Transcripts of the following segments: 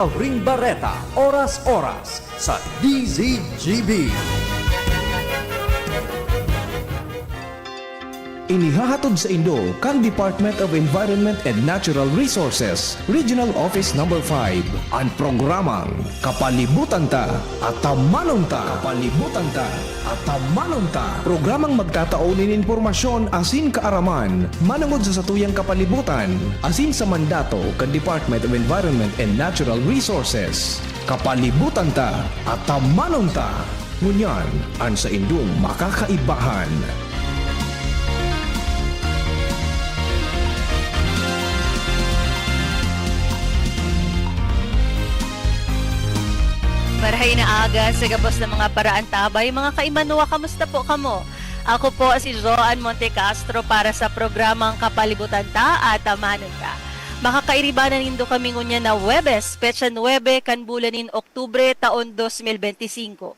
Ring Barreta, oras-oras sa DZGB. Inihahatod sa Indo kang Department of Environment and Natural Resources, Regional Office No. 5, ang programang Kapalibutan Ta at Tamanon Ta. Kapalibutan Ta at Tamanon Ta. Programang magtataunin impormasyon asin kaaraman, manungod sa satuyang kapalibutan, asin sa mandato kang Department of Environment and Natural Resources. Kapalibutan Ta at Tamanon Ta. Ngunyan, ang sa Indong makakaibahan. Marahay na aga sa gabos ng mga paraan tabay. Mga kaimanwa, kamusta po kamo? Ako po si Joan Monte Castro para sa programang Kapalibutan Ta at Tamanon Ta. Makakairibanan nindo kami ngunya na Webes, Petsa 9, kanbulanin Oktubre, taon 2025.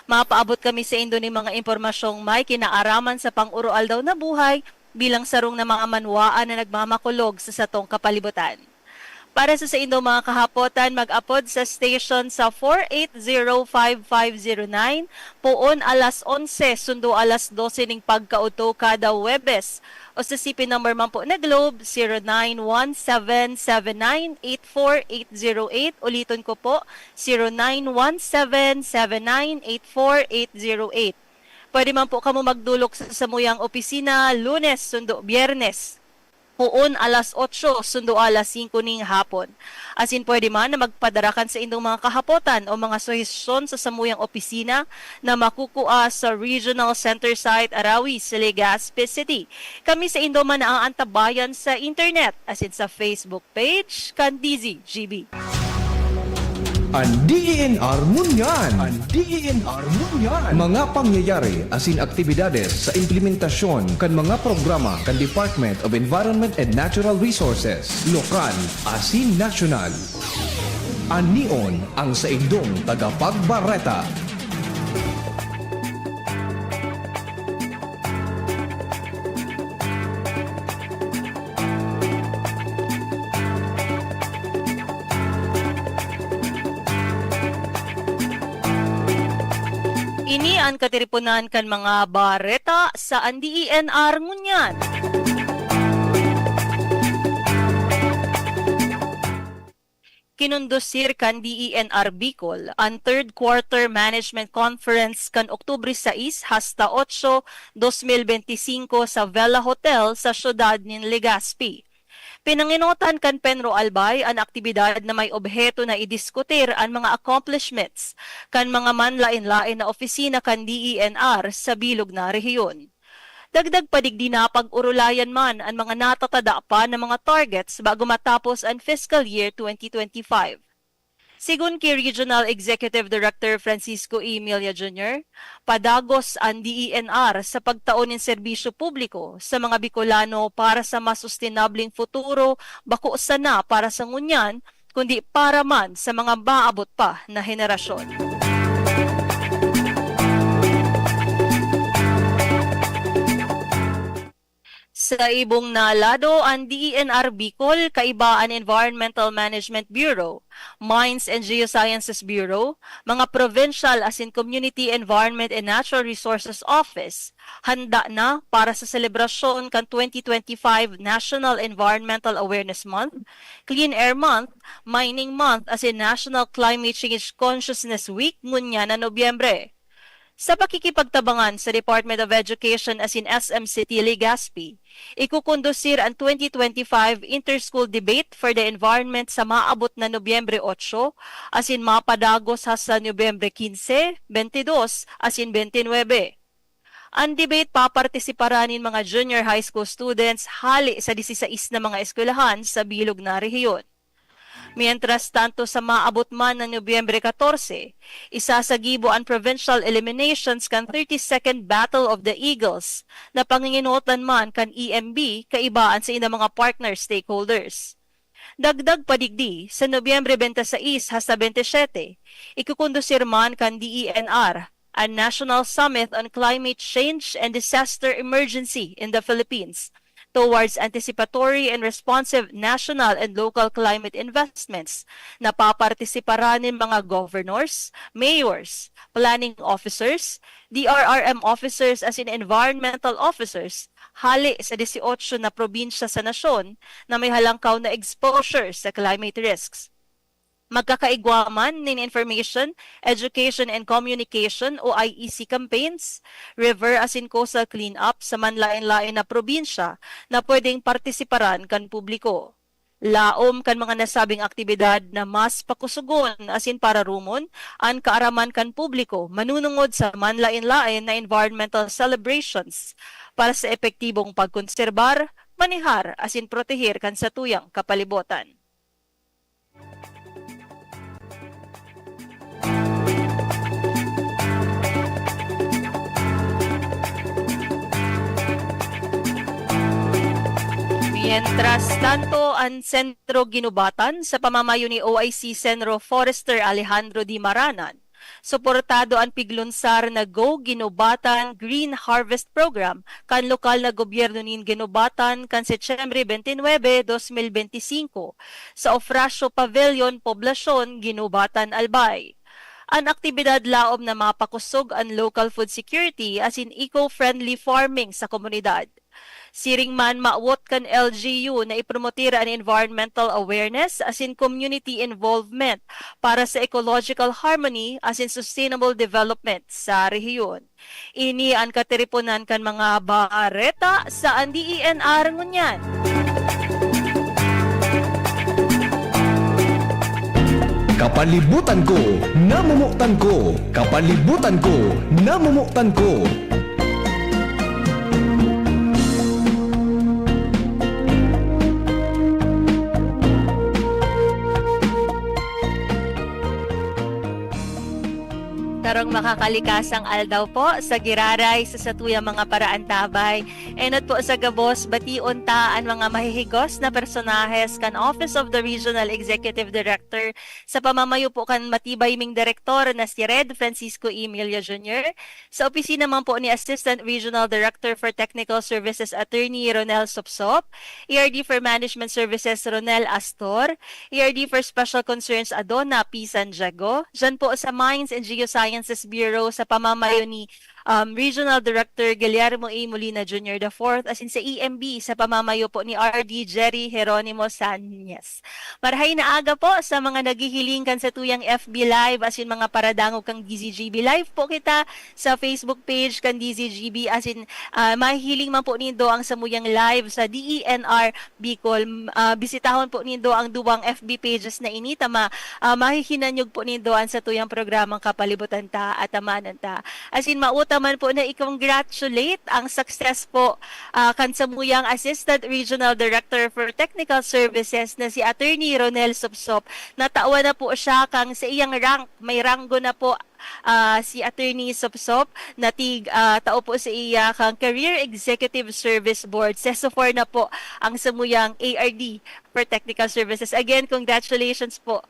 Mapaabot kami sa Indo ng mga impormasyong may kinaaraman sa pang-urual daw na buhay bilang sarong na mga manwaan na nagmamakulog sa satong kapalibutan. Para sa Indo mga kahapotan, mag-upod sa station sa 4805509, puon alas 11, sundo alas 12 ning pagkauto kada Webes. O sa CP number man po na Globe, 091779848808. Ulitin ko po, 091779848808. Pwede man po kamo magdulok sa samuyang opisina, Lunes, sundo Biyernes. Puon alas 8, sundo alas 5 ning hapon. Asin pwede man na magpadarakan sa indong mga kahapotan o mga suhesyon sa samuyang opisina na makukuha sa Regional Center Site Arawi sa Legazpi City. Kami sa indo man ang antabayan sa internet asin sa Facebook page kan DZGB. Ang DENR Munyan. Ang DENR Munyan. Mga pangyayari asin aktibidades sa implementasyon kan mga programa kan Department of Environment and Natural Resources, lokal asin nasyonal. Anion ang sa indong tagapagbareta. Ini ang katiripunan kan mga bareta sa DENR ngunyan. Kinundosir kan DENR Bicol ang third quarter management conference kan Oktubre 6 hasta 8, 2025 sa Vela Hotel sa siyudad ng Legazpi. Pinanginotan kan Penro Albay ang aktibidad na may obheto na idiskutir ang mga accomplishments kan mga manlain-lain na opisina kan DENR sa bilog na rehiyon. Dagdag padigdi na pag-urulayan man ang mga natatada pa na mga targets bago matapos ang fiscal year 2025. Sigun kay Regional Executive Director Francisco E. Emilia Jr., padagos ang DENR sa pagtaon ng serbisyo publiko sa mga Bicolano para sa mas sustainabling futuro bako sana para sa ngunyan, kundi para man sa mga maabot pa na henerasyon. Sa ibong nalado, ang DENR Bicol, kaibaan Environmental Management Bureau, Mines and Geosciences Bureau, mga provincial as in Community Environment and Natural Resources Office, handa na para sa selebrasyon kan 2025 National Environmental Awareness Month, Clean Air Month, Mining Month as in National Climate Change Consciousness Week ngunya na Nobyembre. Sa pakikipagtabangan sa Department of Education as in SM City, Legazpi, ikukondusir ang 2025 Inter-School Debate for the Environment sa maabot na Nobyembre 8, as in mapadagos sa Nobyembre 15, 22, as in 29. Ang debate papartisiparanin mga junior high school students hali sa 16 na mga eskwelahan sa bilog na rehiyon. Mientras tanto sa maabot man ng Nobyembre 14, isasagibo ang provincial eliminations kan 32nd Battle of the Eagles na panginginutan man kan EMB kaibaan sa inang mga partner stakeholders. Dagdag padigdi, sa Nobyembre 26 hasta 27, ikukondusir man kan DENR ang National Summit on Climate Change and Disaster Emergency in the Philippines towards anticipatory and responsive national and local climate investments na papartisiparan ng mga governors, mayors, planning officers, DRRM officers as in environmental officers, hali sa 18 na probinsya sa nasyon na may halangkaw na exposure sa climate risks. Magkakaigwaman nin Information, Education and Communication o IEC campaigns, river as in coastal cleanup sa manlain-lain na probinsya na pwedeng partisiparan kan publiko. Laom kan mga nasabing aktibidad na mas pakusugon as in para rumon ang kaaraman kan publiko manunungod sa manlain-lain na environmental celebrations para sa epektibong pagkonserbar, manihar as in protehir kan sa tuyang kapalibutan. Mientras tanto, ang Sentro Ginubatan sa pamamayo ni OIC Senro Forester Alejandro D. Maranan, suportado ang piglunsar na Go Ginubatan Green Harvest Program kan lokal na gobyerno nin Ginubatan kan Setyembre 29, 2025 sa Ofrasyo Pavilion Poblasyon, Ginubatan, Albay. Ang aktibidad laom na mapakusog ang local food security as in eco-friendly farming sa komunidad. Siring man maawot kan LGU na ipromotira ang environmental awareness as in community involvement para sa ecological harmony as in sustainable development sa rehiyon. Ini ang katiripunan kan mga bareta sa DENR ngunyan. Kapalibutan ko, namumuktan ko. Kapalibutan ko, namumuktan ko. Tarong makakalikasang aldaw po sa giraray sa satuyang mga paraan tabay. Enot po sa gabos, bation ta ang mga mahihigos na personahes kan Office of the Regional Executive Director sa pamamayo po kan matibay ming direktor na si Red Francisco Emilio Jr. Sa opisina man po ni Assistant Regional Director for Technical Services Attorney Ronel Sopsop, ERD for Management Services Ronel Astor, ERD for Special Concerns Adona P. Santiago, dyan po sa Mines and Geosciences Bureau sa pamamayo ni Regional Director Guillermo A. Molina Jr. IV as in sa EMB sa pamamayo po ni RD Jerry Jeronimo Sanchez. Marahay na aga po sa mga naghihiling kan sa tuyang FB Live as in mga paradangog kang DZGB Live po kita sa Facebook page kan DZGB as in mahihiling man po nindo ang samuyang live sa DENR Bicol. Bisitahon po nindo ang duwang FB pages na ini tama mahihinanyog po nindo ang sa tuyang programang kapalibutan ta at amanan ta. As in mauta man po na i-congratulate ang success po kan samuyang Assistant Regional Director for Technical Services na si Attorney Ronel Sopsop. Natawa na po siya kang sa iyang rank, may ranggo na po si Attorney Sopsop na tao po sa iya kang Career Executive Service Board. CESO4 na po ang samuyang ARD for Technical Services. Again, congratulations po,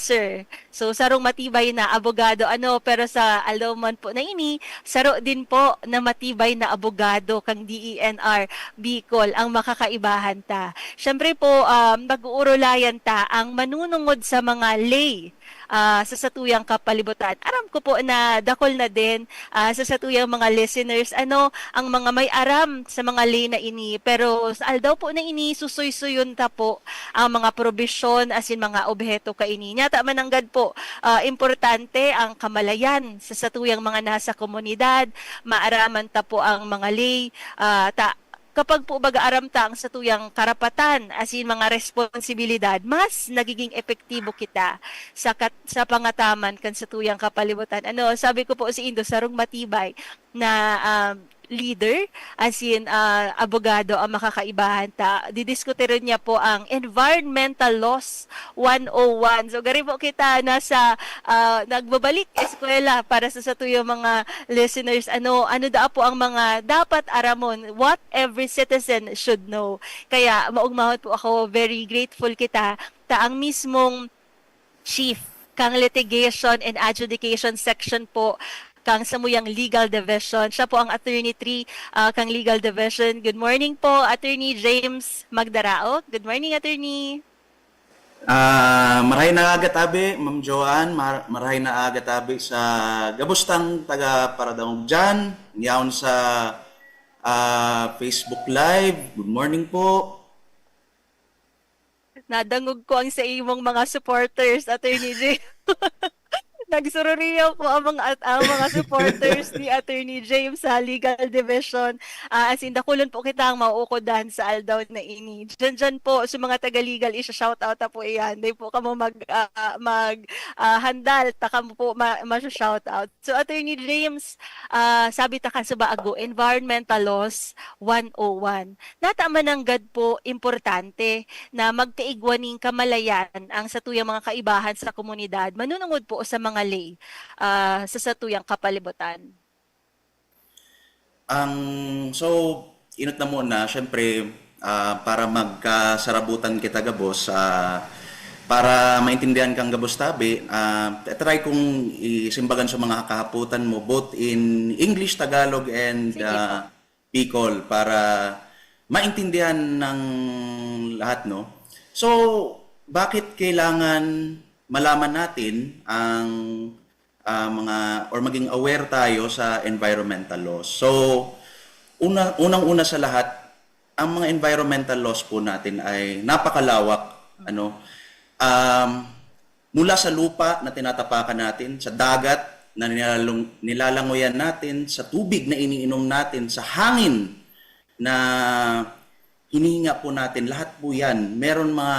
sir. So, sarong matibay na abogado. Pero sa alaman po na ini, saro din po na matibay na abogado kang DENR Bicol ang makakaibahan ta. Siyempre po, mag-uurulayan ta ang manunungod sa mga lay sa satuyang kapalibutan. Aram ko po na dakol na din sa satuyang mga listeners ang mga may aram sa mga lay na ini, pero sa aldaw po na ini susuy-suyon ta po ang mga probisyon as in mga obheto kaini. Nyata mananggad po importante ang kamalayan sa satuyang mga nasa komunidad, maaraman ta po ang mga lay kapag po baga-aram ta ang satuyang karapatan as in mga responsibilidad, mas nagiging epektibo kita sa pangataman kan satuyang kapalibutan. Sabi ko po si Indo, sarong matibay na leader, as in abogado ang makakaibahan ta. Didiskutin niya po ang Environmental Laws 101. So gari po kita nasa nagbabalik eskwela para sa satuyang mga listeners. Ano da po ang mga dapat aramon, what every citizen should know. Kaya maugmahon po ako, very grateful kita ta ang mismong chief kang litigation and adjudication section po kang samuyang Legal Division. Siya po ang Attorney 3 kang Legal Division. Good morning po, Attorney James Magdarao. Good morning, Attorney. Marahay na agad abi, Ma'am Joanne, marahay na agad abi sa gabustang taga Paradong dyan, niyaon sa Facebook Live. Good morning po. Nadangog ko ang sa imong mga supporters, Attorney James. Nagsururiyaw po ang mga supporters ni Attorney James sa Legal Division. As in, dakulon po kita ang mauukodan sa aldaw na ini. Dyan po, sa mga taga-legal, isa-shoutout na po iyan. Hindi po kamo handal, taka mo po ma-shoutout. So, Attorney James, sabi ta ka sa baago, Environmental Laws 101. Nataman ang gad po, importante na magkaigwaning kamalayan ang satuyang mga kaibahan sa komunidad. Manunungod po sa mga lay sa satuyang kapalibutan. So, inot na muna, syempre, para magkasarabutan kita gabos, para maintindihan kang gabos tabi, try kong isimbagan sa mga kahaputan mo, both in English, Tagalog, and Bicol, para maintindihan ng lahat, no? So, bakit kailangan malaman natin ang mga or maging aware tayo sa environmental laws. So, unang-una sa lahat, ang mga environmental laws po natin ay napakalawak, mula sa lupa na tinatapakan natin, sa dagat na nilalangoyan natin, sa tubig na iniinom natin, sa hangin na hinihinga po natin, lahat po 'yan. Meron mga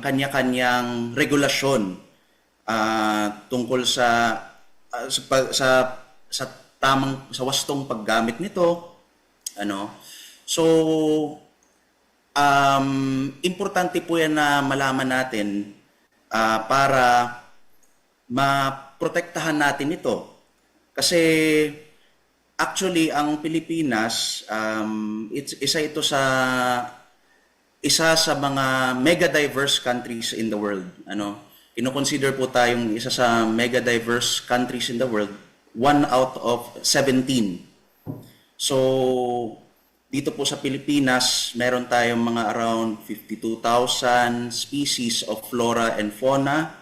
kanya-kanyang regulasyon tungkol sa sa wastong paggamit nito, so importante po yan na malaman natin para maprotektahan natin ito, kasi actually ang Pilipinas isa sa mga mega diverse countries in the world. Ino-consider po tayong isa sa mega diverse countries in the world, 1 out of 17. So, dito po sa Pilipinas, meron tayong mga around 52,000 species of flora and fauna.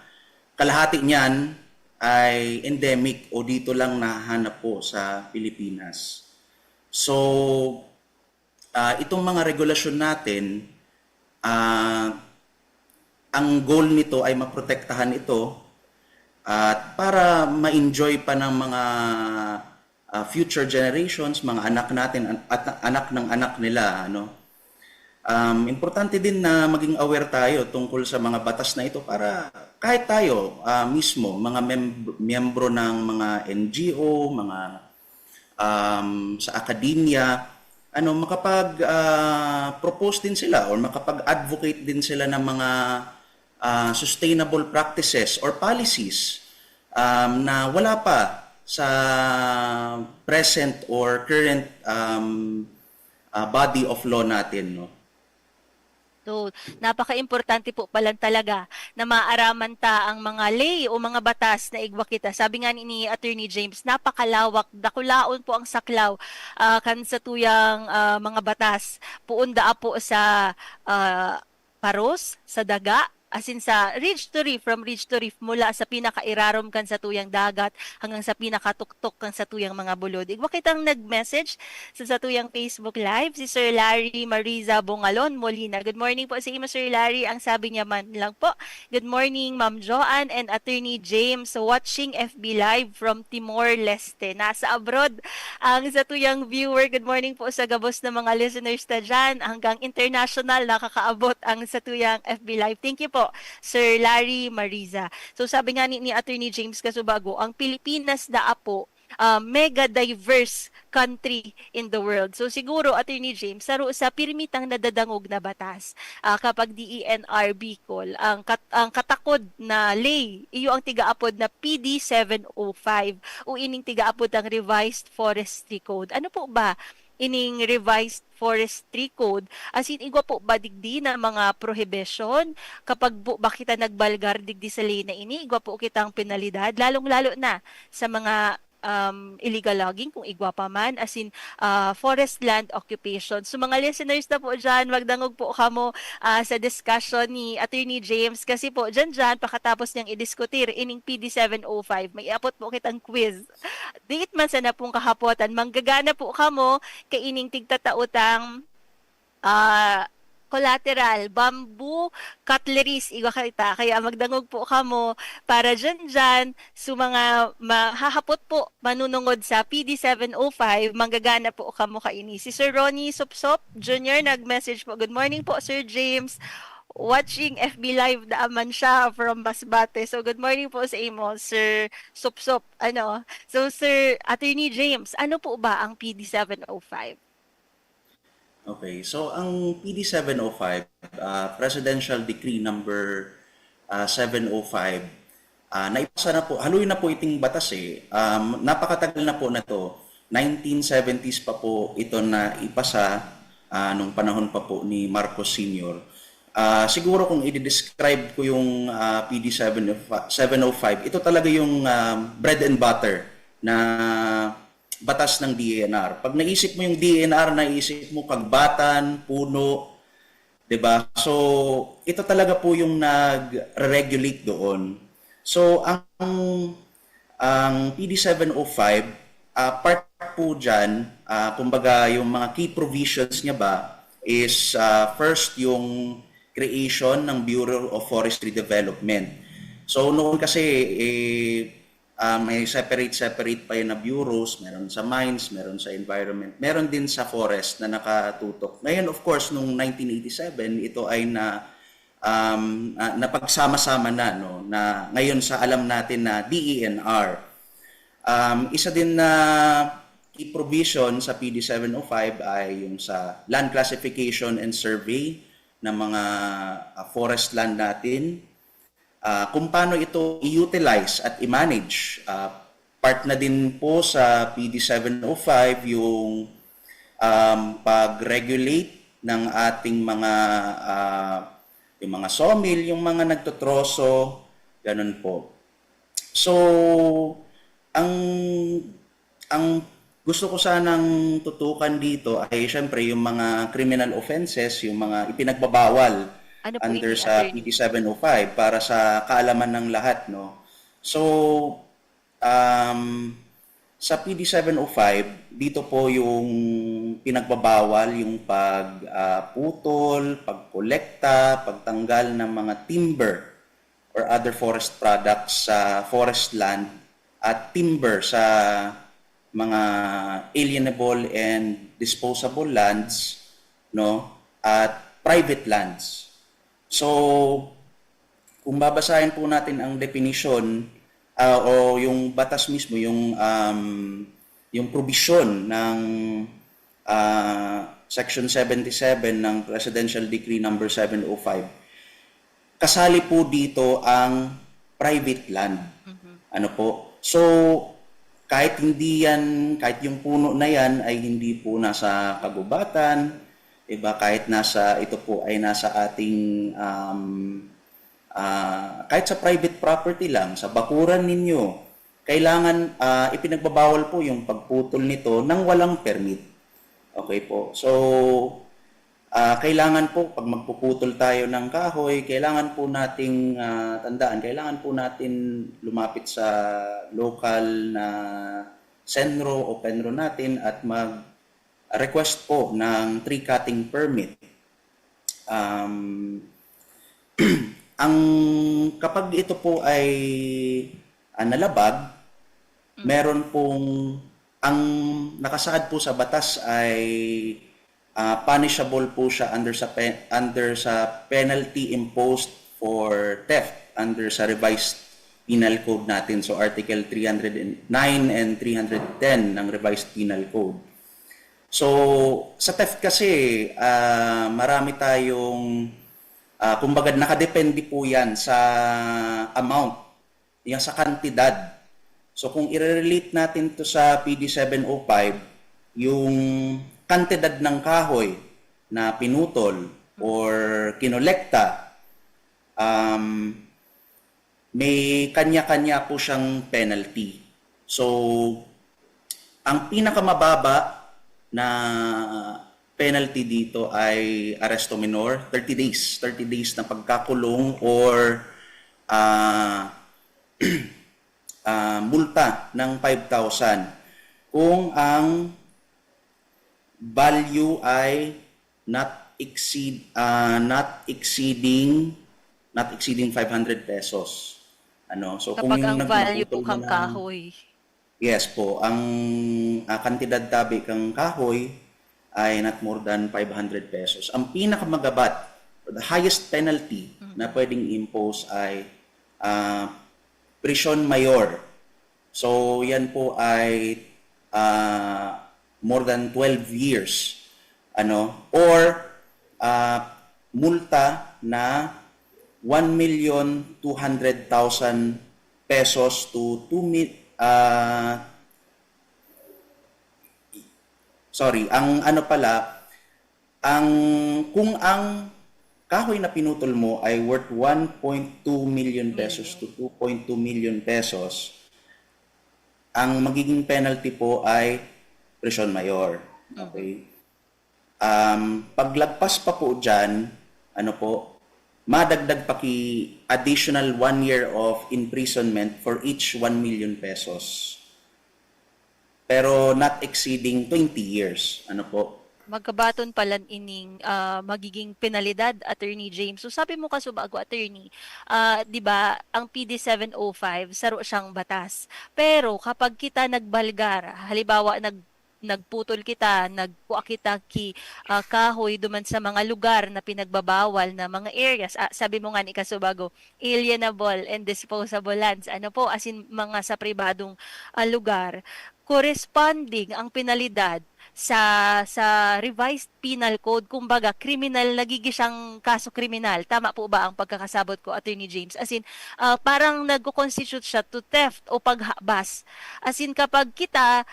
Kalahati niyan ay endemic o dito lang nahanap po sa Pilipinas. So, itong mga regulasyon natin, ang goal nito ay maprotektahan ito at para ma-enjoy pa ng mga future generations, mga anak natin at anak ng anak nila. Importante din na maging aware tayo tungkol sa mga batas na ito para kahit tayo mismo, mga miyembro ng mga NGO, mga sa akademya, makapag-propose din sila or makapag-advocate din sila ng mga sustainable practices or policies na wala pa sa present or current body of law natin, So, napaka-importante po pala talaga na maaraman ta ang mga lay o mga batas na igwa kita. Sabi nga ni Attorney James, napakalawak, dakulaon po ang saklaw kan sa tuyang mga batas. Puunda po sa paros, sa daga, as in sa ridge to reef, from ridge to reef, mula sa pinakairarom kan sa tuyang dagat hanggang sa pinakatuktok kan sa tuyang mga bulod. Igwa kitang nag-message sa tuyang Facebook Live, si Sir Larry Mariza Bongalon Molina. Good morning po sa Sir Larry. Ang sabi niya man lang po, good morning Ma'am Joanne and Attorney James, watching FB Live from Timor-Leste. Nasa abroad ang sa tuyang viewer. Good morning po sa gabos ng mga listeners na dyan. Hanggang international nakakaabot ang sa tuyang FB Live. Thank you po, Sir Larry Mariza. So sabi nga ni Attorney James Casubago, ang Pilipinas daa po mega diverse country in the world. So siguro, Attorney James, sa pirmitang nadadangog na batas, kapag DENR Bicol, ang katakod na lay, iyo ang tigaapod na PD 705 o ining tigaapod ang Revised Forestry Code. Ano po ba ining revised forestry code, as in igwa po badigdi na mga prohibition kapag po ba kita nagbalgar digdi sa lane na ini, igwa po kitang penalidad, lalong-lalo na sa mga illegal logging kung igwa pa man, as in forest land occupation. So mga listeners na po dyan, magdangog po kamo sa discussion ni Attorney James kasi po dyan pakatapos niyang idiskutir ining PD 705, may iapot po kitang quiz. Date man sana pong kahapotan, manggagana po kamo kay ining tigtatautang collateral, bamboo cutleries, iwa kita. Kaya magdangog po kamo para dyan, so mga mahahapot po, manunungod sa PD 705, manggagana po kamo kaini. Si Sir Ronnie Supsop Jr. nag-message po, good morning po Sir James. Watching FB Live daaman siya from Masbate. So, good morning po sa imo, Sir Supsop. So, Sir Attorney James, ano po ba ang PD 705? Okay, so ang PD 705, Presidential Decree number 705, naipasa na po, haluin na po iting batas eh. Napakatagal na po na to. 1970s pa po ito na ipasa nung panahon pa po ni Marcos Sr. Siguro kung i-describe ko yung PD 705, ito talaga yung bread and butter na batas ng DENR. Pag naisip mo yung DENR, naisip mo kagbatan, puno, 'di ba? So, ito talaga po yung nag-regulate doon. So, ang PD 705, part po diyan, kumbaga yung mga key provisions niya ba is first yung creation ng Bureau of Forestry Development. So, noon kasi may separate pa yun na bureaus, meron sa mines, meron sa environment, meron din sa forest na nakatutok. Ngayon, of course, noong 1987, ito ay napagsama-sama na, no, na ngayon sa alam natin na DENR. Isa din na key provision sa PD 705 ay yung sa land classification and survey ng mga forest land natin. Kung paano ito i-utilize at i-manage. Part na din po sa PD 705 yung pag-regulate ng ating yung mga sawmill, yung mga nagtotroso, ganun po. So, ang gusto ko sanang tutukan dito ay syempre yung mga criminal offenses, yung mga ipinagbabawal under sa PD 705 para sa kaalaman ng lahat, no. So sa PD 705 dito po yung pinagbabawal yung pagputol, pagkolekta, pagtanggal ng mga timber or other forest products sa forest land at timber sa mga alienable and disposable lands, no, at private lands. So, kung babasahin po natin ang definition o yung batas mismo, yung provision ng Section 77 ng Presidential Decree number 705, kasali po dito ang private land. Ano po? So, kahit yung puno na yan ay hindi po nasa kagubatan, iba kahit ito po ay nasa ating kahit sa private property lang, sa bakuran ninyo, kailangan ipinagbabawal po yung pagputol nito nang walang permit. Okay po. So kailangan po pag magpuputol tayo ng kahoy, kailangan po nating tandaan, kailangan po natin lumapit sa local na senro o penro natin at request po ng tree cutting permit. Ang kapag ito po ay nalabag, meron pong ang nakasaad po sa batas ay punishable po siya under sa penalty imposed for theft under sa revised penal code natin, so article 309 and 310 ng revised penal code. So, sa theft kasi, marami tayong, kumbaga nakadepende po yan sa amount, yan sa kantidad. So, kung i-relate natin to sa PD 705, yung kantidad ng kahoy na pinutol or kinolekta, may kanya-kanya po siyang penalty. So, ang pinakamababa na penalty dito ay arresto minor, 30 days. 30 days na pagkakulong or multa ng 5,000 kung ang value ay not exceeding 500 pesos. So kung Kapag ang value po nagpuputol kang mo ng- kahoy. Yes po, ang kantidad tabi kang kahoy ay not more than 500 pesos. Ang pinakamagabat, the highest penalty na pwedeng impose ay prison mayor. So yan po ay more than 12 years. Or multa na 1,200,000 pesos to 2 mil kung ang kahoy na pinutol mo ay worth 1.2 million pesos to 2.2 million pesos, ang magiging penalty po ay prison mayor. Okay? Paglagpas pa po dyan, madagdag pa additional 1 year of imprisonment for each 1 million pesos. Pero not exceeding 20 years. Magkabaton pala ining magiging penalidad, Attorney James. So sabi mo kasubago, Attorney, 'di ba, ang PD 705 saro siyang batas. Pero kapag kita nagbalgar, halimbawa nagputol kita, nagkuha kita kahoy duman sa mga lugar na pinagbabawal na mga areas. Sabi mo nga ni Kasubago, alienable and disposable lands. As in mga sa pribadong lugar. Corresponding ang penalidad sa revised penal code, kumbaga criminal, nagiging siyang kaso kriminal. Tama po ba ang pagkakasabot ko, Attorney James? As in, parang nagko-constitute siya to theft o paghabas. As in, kapag kita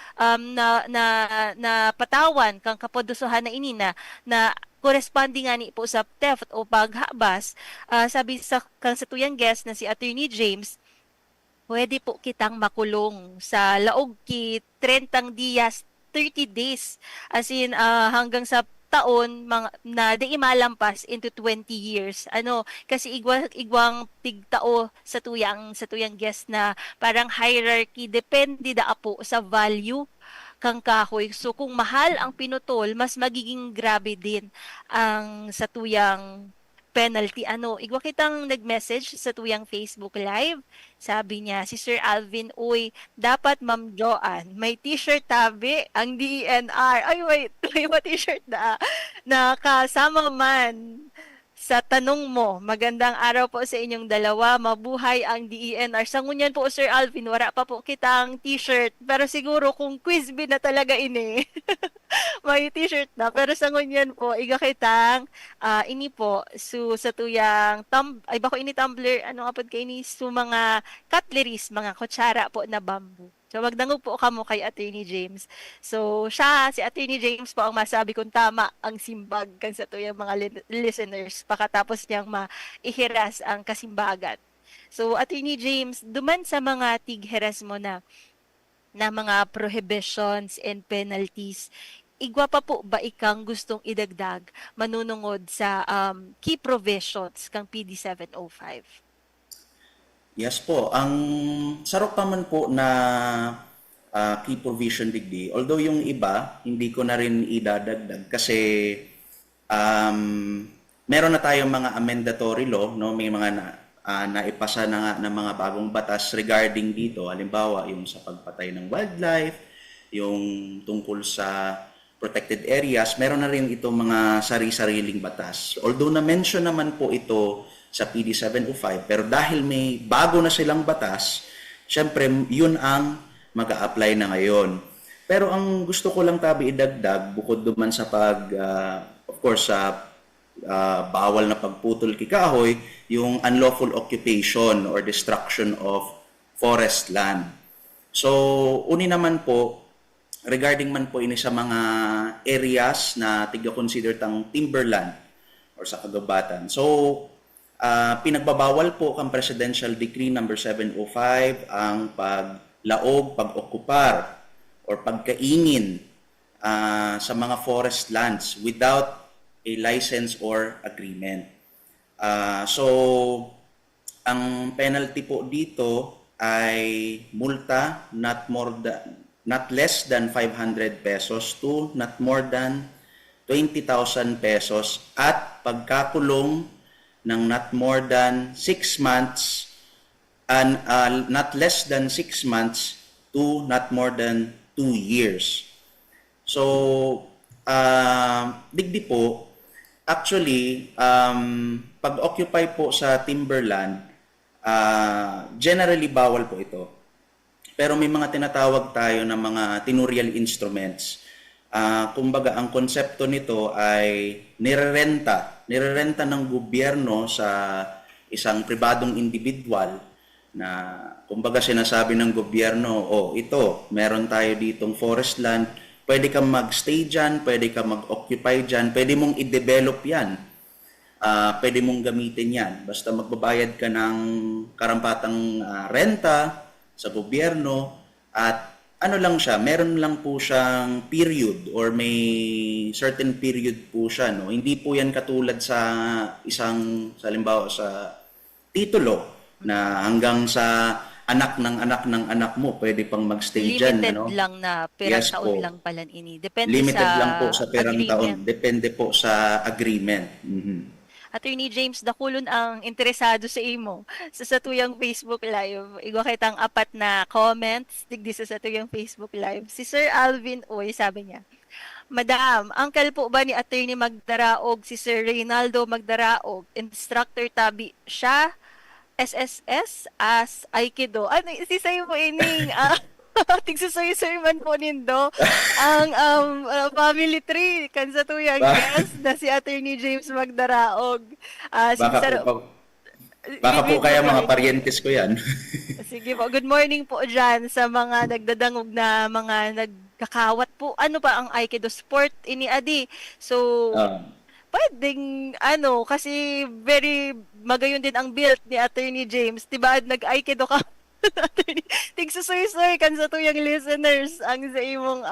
na patawan kang kapodusuhan na inina na corresponding nga ni po sa theft o paghabas, sabi kang sa tuyang guest na si Attorney James, pwede po kitang makulong sa laog ki 30 dias, 30 days. As in, hanggang sa taon na di malampas into 20 years. Kasi igwang tigtao sa tuyang guest na parang hierarchy, depende da po sa value kang kahoy. So kung mahal ang pinutol, mas magiging grabe din ang sa tuyang penalty. Igwa kitang nag-message sa tuyang Facebook Live. Sabi niya, si Sir Alvin, uy, dapat Ma'am Joanne, may t-shirt tabi ang DENR. Ay, wait, may t-shirt na kasama man sa tanong mo. Magandang araw po sa inyong dalawa. Mabuhay ang DENR. Sa ngunyan po, Sir Alvin, wala pa po kitang t-shirt. Pero siguro kung quiz bee na talaga ini, may t-shirt na. Pero sa ngunyan po, iga kitang ini po, sa tuyang, ay bako ini tumbler, kapag kayo ini, mga cutleries, mga kutsara po na bamboo. So, magdangog po kamo kay Attorney James. So, si Attorney James po ang masabi kung tama ang simbag kan sa tuyang mga listeners pakatapos niyang maihiras ang kasimbagan. So, Attorney James, duman sa mga tigheras mo na mga prohibitions and penalties, igwa pa po ba ikang gustong idagdag manunungod sa key provisions kang PD 705? Yes po. Ang sarap pa man po na key provision digdi. Although yung iba, hindi ko na rin idadagdag kasi meron na tayong mga amendatory law, no? May mga naipasa na nga ng mga bagong batas regarding dito. Halimbawa, yung sa pagpatay ng wildlife, yung tungkol sa protected areas, meron na rin itong mga sari-sariling batas. Although na-mention naman po ito sa PD 705, pero dahil may bago na silang batas, syempre yun ang mag-a-apply na ngayon. Pero ang gusto ko lang tabi idagdag, bukod duman sa of course, sa bawal na pagputol kikahoy, yung unlawful occupation or destruction of forest land. So, uni naman po, regarding man po ini sa mga areas na tiga-consider tang timberland or sa kagubatan. So, pinagbabawal po kang Presidential Decree number 705 ang paglaog, pag-okupar, or pagkaingin sa mga forest lands without a license or agreement. So, ang penalty po dito ay multa not less than 500 pesos to not more than 20,000 pesos at pagkakulong ng not more than 6 months and not less than 6 months to not more than 2 years. So, digdi po, actually, pag-occupy po sa timberland, generally bawal po ito. Pero may mga tinatawag tayo na mga tenurial instruments. Kumbaga, ang konsepto nito ay nirerenta ng gobyerno sa isang pribadong individual na kumbaga sinasabi ng gobyerno, ito, meron tayo ditong forest land, pwede kang mag-stay dyan, pwede kang mag-occupy dyan, pwede mong i-develop yan, pwede mong gamitin yan. Basta magbabayad ka ng karampatang renta sa gobyerno at ano lang siya, meron lang po siyang period or may certain period po siya. No? Hindi po yan katulad sa isang, sa halimbawa sa titulo na hanggang sa anak ng anak mo, pwede pang magstay dyan. Limited Ano? lang na perang Yes taon po. lang pala ini. Depende Limited sa lang po sa perang agreement. taon. Depende po sa agreement. Mhm. Attorney James Dakulon ang interesado sa imo sa satuyang Facebook Live. Igo kitang apat na comments digdi sa satuyang Facebook Live. Si Sir Alvin Oy sabi niya, Madam, uncle po ba ni Attorney Magdaraog si Sir Reynaldo Magdaraog, instructor tabi siya, SSS as Aikido. Ano, si sayo po ining, tigsusoy sermon po nindo ang family tree kan sa tuyang guest na si Attorney James Magdaraog. Baka po kaya mga parientes ko yan. Sige po. Good morning po dyan sa mga nagdadangog na mga nagkakawat po. Ano pa ang Aikido sport ini adi? So, pwedeng kasi very magayon din ang build ni Attorney James. Diba nag-Aikido ka? Tigsusoy-soy kan sa tuyang listeners ang sa imong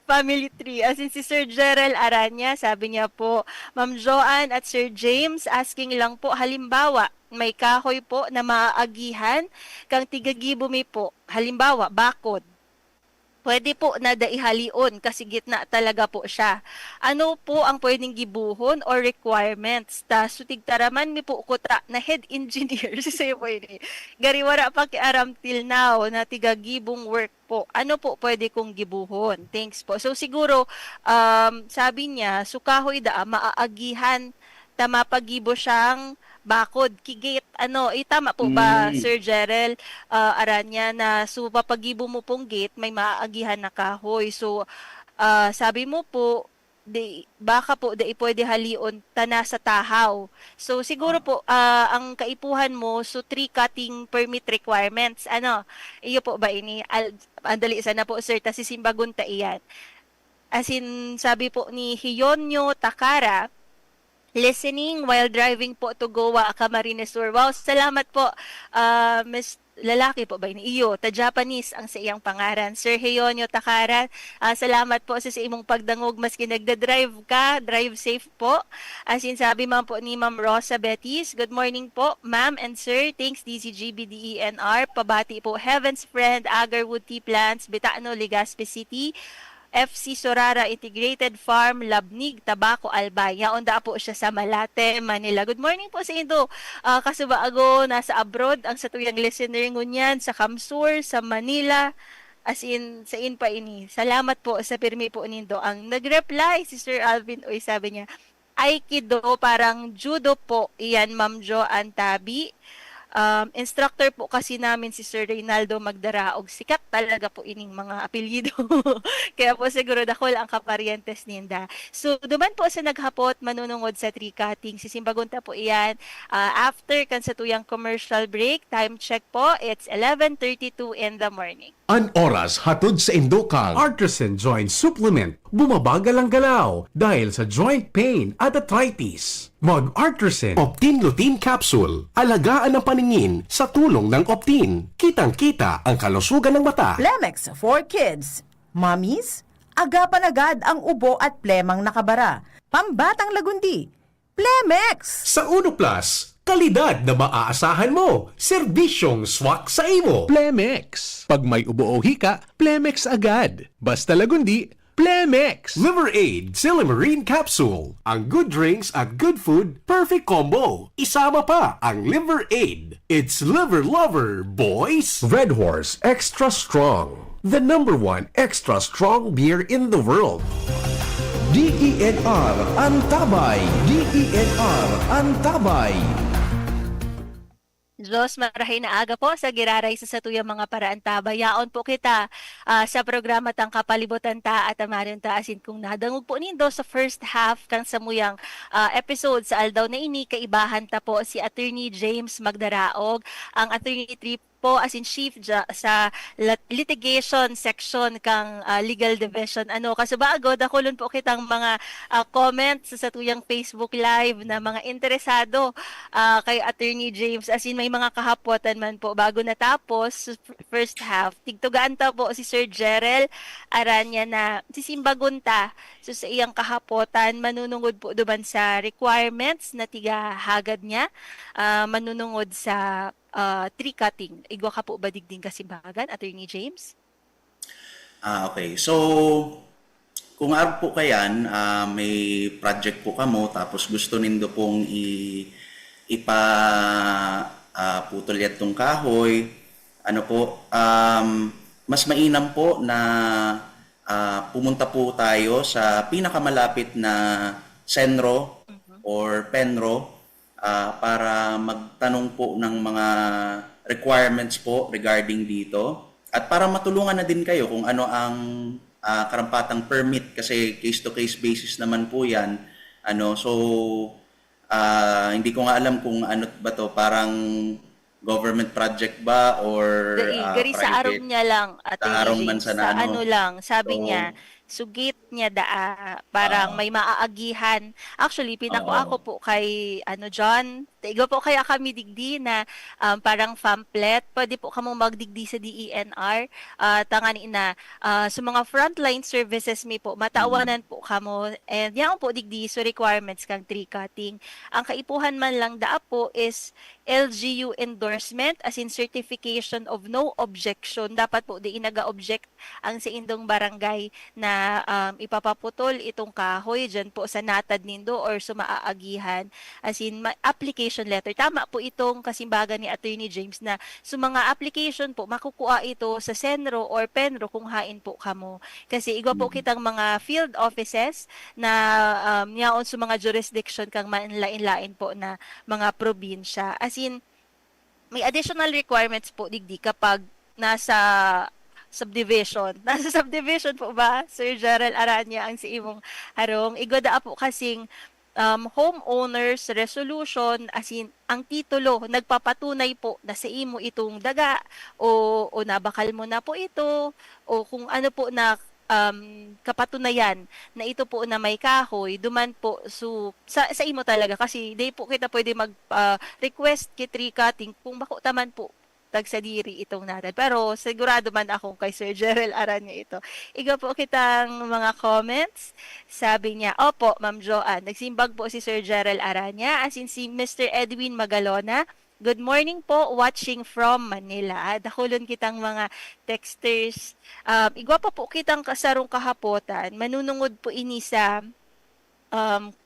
family tree. As in si Sir Gerald Aranya, sabi niya po, Ma'am Joanne at Sir James, asking lang po, halimbawa, may kahoy po na maaagihan kang tigagibo mi po. Halimbawa, bakod. Pwede po na daihalion kasi gitna talaga po siya. Ano po ang pwedeng gibuhon or requirements? Ta sutigtaraman mi po kuta na head engineer si sayo po ini. Gariwara pa kiaram till now na tigagibong work po. Ano po pwede kong gibuhon? Thanks po. So siguro sabi niya sukahoy da maaagihan ta mapagibo siyang bakod, kigit, tama po ba, Sir Gerald Aranya, na so papagibo mo pong gate, may maaagihan na kahoy. So, sabi mo po, baka po, pwede halion tana sa tahaw. So, siguro po, ang kaipuhan mo, so tree cutting permit requirements, iyo po ba ini? Andali, sana po, sir, tas sisimbagunta iyan. As in, sabi po ni Hiyonyo Takara, listening while driving po to Goa, Camarines Sur. Wow, salamat po, Miss lalaki po ba ini? Iyo, ta Japanese ang sa iyang pangaran. Sir Heyonyo Takara, salamat po sa imong pagdangog maski nagda-drive ka, drive safe po. As in sabi man po ni Ma'am Rosa Betis, good morning po, ma'am and sir, thanks DCGBDENR, pabati po Heaven's Friend, Agarwood Tea Plants, Betano, Legazpi City, FC Sorara Integrated Farm, Labnig, Tabaco, Albaya. Onda po siya sa Malate, Manila. Good morning po sa Indo. Kasubaago, nasa abroad, ang satuyang listener ngunyan, sa Kamsur, sa Manila, as in, sa pa ini. Salamat po sa pirmi po nindo. Ang nag-reply, si Sir Alvin Oy, sabi niya, Aikido, parang judo po, iyan, Ma'am Jo Antabi. instructor po kasi namin si Sir Reynaldo Magdaraog. Sikat talaga po ining mga apelyido. Kaya po siguro dako ang kaparientes ninda. So, duman po sa naghapot, manunungod sa tree cutting. Sisimbagunta po iyan. After kan sa tuyang commercial break, time check po, it's 11:32 in the morning. An oras hatod sa Indokang Artisan Joint Supplement. Bumabagal ang galaw dahil sa joint pain at arthritis. Mag-Artisan Optin Lutein Capsule. Alagaan ang paningin sa tulong ng Optin. Kitang-kita ang kalusugan ng mata. Plemex for Kids. Mommies, agapan agad ang ubo at plemang nakabara. Pambatang lagundi. Plemex! Sa Uno Plus, kalidad na maaasahan mo. Serbisyong swak sa imo. Plemex. Pag may ubo o hika, Plemex agad. Basta lagundi, Plemex. Liver Aid Silimarine Capsule. Ang good drinks at good food, perfect combo. Isama pa ang Liver Aid. It's liver lover, boys. Red Horse Extra Strong. The #1 extra strong beer in the world. DENR Antabay. DENR Antabay. Diyos, marahay na aga po sa giraray sa satuyang mga paraan tabayaon po kita sa programa tang kapalibutan ta at amarin ta asin kung nadangog po nindo sa first half kang samuyang episode sa aldaw na ini kaibahan ta po si Attorney James Magdaraog, ang Attorney Trip po as in chief sa litigation section kang legal division. Kasubagod akulon po kitang mga comments sa tuyang Facebook live na mga interesado kay Attorney James as in may mga kahapotan man po bago natapos first half. Tigtugaan ta po si Sir Jerel Aranya na sisimbagunta so sa iyang kahapotan manunungod po duman sa requirements na tiga hagad niya manunungod sa tree cutting. Igwa ka po ba digding kasimbagan, Attorney James? Okay. So, kung araw po kayan, may project po kamo, tapos gusto nindo pong putol yatong kahoy, mas mainam po na pumunta po tayo sa pinakamalapit na Senro or Penro para magtanong po ng mga requirements po regarding dito at para matulungan na din kayo kung ano ang karampatang permit kasi case-to-case basis naman po yan. Hindi ko nga alam kung ano ba to, parang government project ba or Gari sa arom private. niya lang, Attorney Sa arong James. man sa Sa nano. sabi So, niya, sugit niya parang may maaagihan. Actually, ako po kay John, tigo po kaya kami digdi na parang pamphlet. Pwede po kamo magdigdi sa DENR. Tangani na sa mga frontline services mi po, matawanan po kamo. And yan po digdi so requirements kang tree cutting. Ang kaipuhan man lang po is LGU endorsement as in certification of no objection. Dapat po di inaga-object ang sa indong barangay na ipapaputol itong kahoy dyan po sa natad nindo or sa maaagihan as in application letter. Tama po itong kasimbagan ni Attorney James na sa mga application po makukuha ito sa Senro or Penro kung hain po kamo. Kasi igwa po kitang mga field offices na yaon sa mga jurisdiction kang mainlain-lain po na mga probinsya. As in, may additional requirements po digdi kapag nasa subdivision. Nasa subdivision po ba, Sir Gerald Aranya, ang si imong harong? Igoda po kasing homeowners resolution, as in, ang titulo, nagpapatunay po na sa imo itong daga, o nabakal mo na po ito, o kung ano po na kapatunayan na ito po na may kahoy, duman po sa imo talaga kasi di po kita pwede mag-request kay tree cutting kung bako taman po tag sa diri itong natin. Pero sigurado man ako kay Sir Gerald Aranya ito. Iga po kitang mga comments. Sabi niya, opo, Ma'am Joanne, nagsimbag po si Sir Gerald Aranya as in si Mr. Edwin Magalona. Good morning po, watching from Manila. Dakulon kitang mga texters. Igwa pa po kitang kasarong kahapotan. Manunungod po ini sa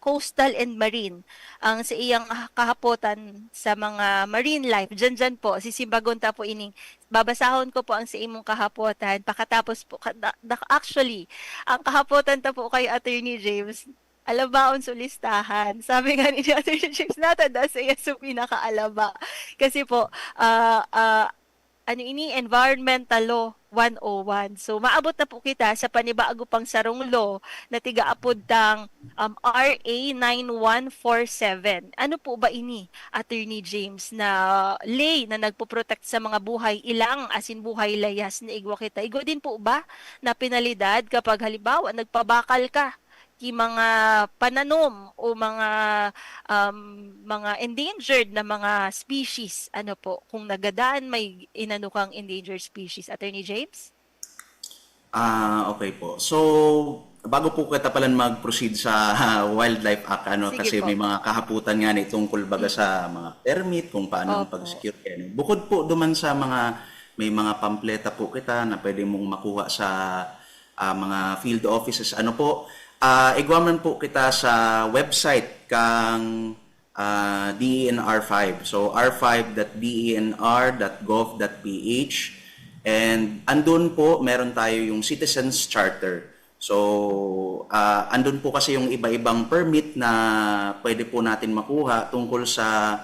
coastal and marine. Ang sa iyang kahapotan sa mga marine life. Dyan po, sisimbagonta po ining. Babasahon ko po ang sa imong kahapotan. Pakatapos po, actually, ang kahapotan ta po kay Attorney James, Alabaon sa listahan. Sabi nga ni Attorney James Natanda sa yung pinakaalaba. Kasi po, ano ini, Environmental Law 101. So, maabot na po kita sa panibago pang sarong law na tigaapod tang RA 9147. Ano po ba ini, Attorney James, na lay na nagpo-protect sa mga buhay ilang asin buhay layas na igwa kita? Igo din po ba na penalidad kapag halimbawa nagpabakal ka ki mga pananom o mga endangered na mga species, ano po, kung nagadaan may inano kang endangered species, Attorney James? Okay po. So, bago po kita pala mag-proceed sa Wildlife Act, Sige kasi po. may mga kahaputan nga ni tungkol baga sa mga permit, kung paano ang Opo. pag-secure. Bukod po duman sa may mga pampleta po kita na pwede mong makuha sa mga field offices. Ano po, igwaman po kita sa website kang DENR5. So, r5.denr.gov.ph. And andun po, meron tayo yung Citizens Charter. So, andun po kasi yung iba-ibang permit na pwede po natin makuha tungkol sa,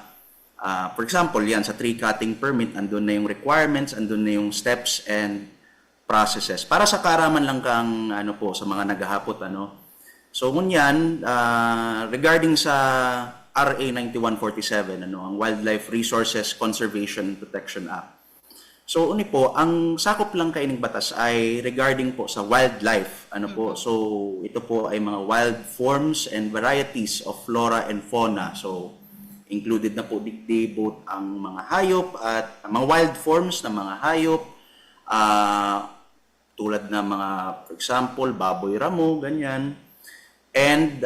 for example, yan, sa tree cutting permit, andun na yung requirements, andun na yung steps and processes. Para sa karaman lang kang, sa mga naghahapot, So, ngunyan, regarding sa RA 9147, ang Wildlife Resources Conservation Protection Act. So, uni po, ang sakop lang kaining batas ay regarding po sa wildlife. So, ito po ay mga wild forms and varieties of flora and fauna. So, included na po digdi both ang mga hayop at mga wild forms na mga hayop, tulad na mga, for example, baboy ramo, ganyan. And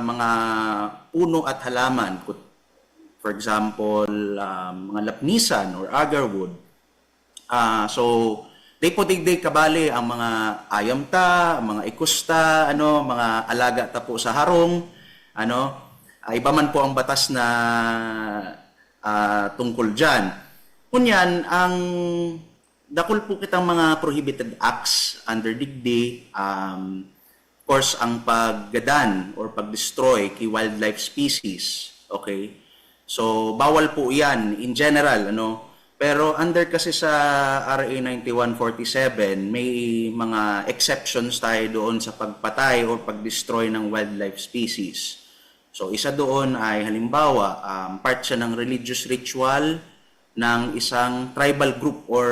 mga puno at halaman, for example, mga lapnisan or agarwood. So, day po digday kabali ang mga ayamta, mga ikusta, mga alaga ta po sa harong, iba man po ang batas na tungkol diyan. Kunyan, ang dakol po kitang mga prohibited acts under digday, of course, ang paggadan or pag-destroy kay wildlife species. Okay? So, bawal po yan in general, Pero under kasi sa RA 9147, may mga exceptions tayo doon sa pagpatay or pag-destroy ng wildlife species. So, isa doon ay halimbawa, part siya ng religious ritual ng isang tribal group or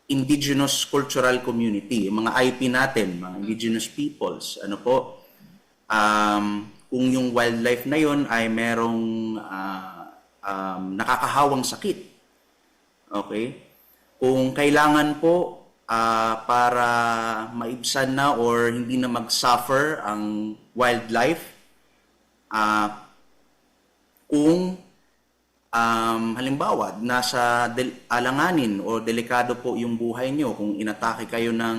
indigenous cultural community, mga IP natin, mga indigenous peoples, kung yung wildlife na yon ay merong nakakahawang sakit. Okay? Kung kailangan po para maibsan na or hindi na mag-suffer ang wildlife, kung halimbawa, nasa alanganin o delikado po yung buhay nyo kung inatake kayo ng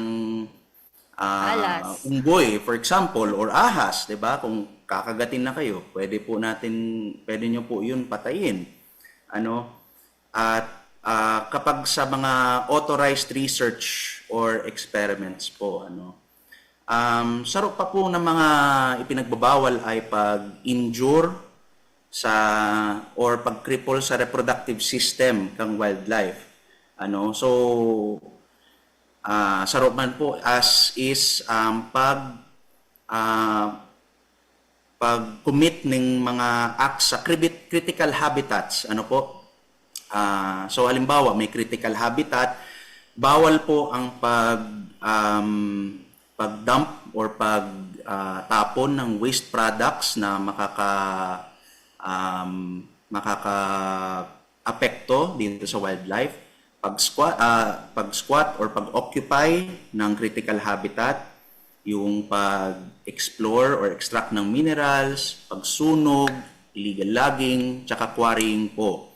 Alas. unggoy, for example, or ahas, 'di ba? Kung kakagatin na kayo, pwede nyo po yun patayin. At kapag sa mga authorized research or experiments po, sarap pa po ng mga ipinagbabawal ay pag-injure or pag-cripple sa reproductive system ng wildlife. So, sarap man po as is pag-commit ng mga acts sa critical habitats. So, halimbawa, may critical habitat, bawal po ang pag-dump or pag-tapon ng waste products na makaka-apekto dito sa wildlife, pag-squat or pag-occupy ng critical habitat, yung pag-explore or extract ng minerals, pagsunog, illegal logging, tsaka quarrying po.